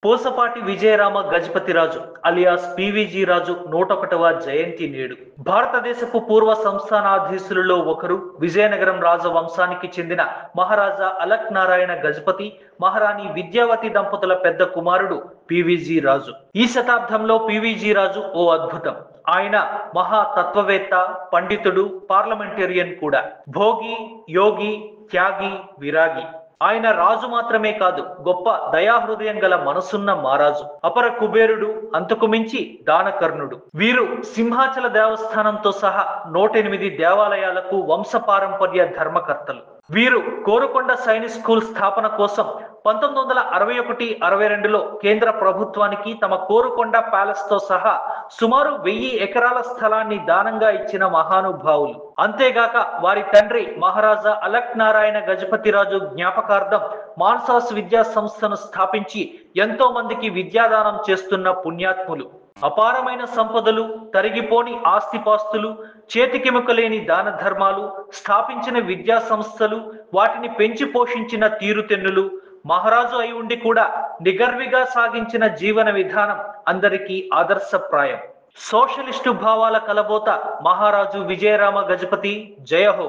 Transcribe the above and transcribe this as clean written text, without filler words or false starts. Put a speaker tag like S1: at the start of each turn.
S1: Pusapati Vijayarama Gajapathiraju alias PVG రాజు 101వ జయంతి నేడు. భారతదేశపు పూర్వ సంస్థానాధీశులలో ఒకరు, విజయనగరం రాజవంశానికి చెందిన మహారాజా అలక్ నారాయణ గజపతి, మహారాణి విద్యావతి దంపతుల పెద్ద కుమారుడు పివిజి రాజు. ఈ శతాబ్దంలో పివిజి రాజు ఓ అద్భుతం. ఆయన మహా తత్వవేత్త, పండితుడు, పార్లమెంటేరియన్ కూడా. భోగి, యోగి, త్యాగి, విరాగి. ఆయన రాజు మాత్రమే కాదు, గొప్ప దయాహృదయం గల మనసున్న మహారాజు. అపర కుబేరుడు, అంతకు మించి దానకర్ణుడు. వీరు సింహాచల దేవస్థానంతో సహా 108 దేవాలయాలకు వంశపారంపర్య ధర్మకర్తలు. వీరు కోరుకొండ సైనిక్ స్కూల్ స్థాపన కోసం 1961-62లో కేంద్ర ప్రభుత్వానికి తమ కోరుకొండ ప్యాలెస్ తో సహా సుమారు 1000 ఎకరాల స్థలాన్ని దానంగా ఇచ్చిన మహానుభావులు. అంతేగాక వారి తండ్రి మహారాజా అలక్ నారాయణ గజపతిరాజు జ్ఞాపకార్థం మాన్సాస్ విద్యా సంస్థను స్థాపించి ఎంతో మందికి విద్యాదానం చేస్తున్న పుణ్యాత్ములు. అపారమైన సంపదలు, తరిగిపోని ఆస్తిపాస్తులు, చేతికిముకలేని దాన ధర్మాలు, స్థాపించిన విద్యా సంస్థలు, వాటిని పెంచి పోషించిన తీరుతెన్నులు, మహారాజు అయి ఉండి కూడా నిగర్విగా సాగించిన జీవన విధానం అందరికీ ఆదర్శప్రాయం. సోషలిస్టు భావాల కలబోత మహారాజు విజయరామ గజపతి జయహో.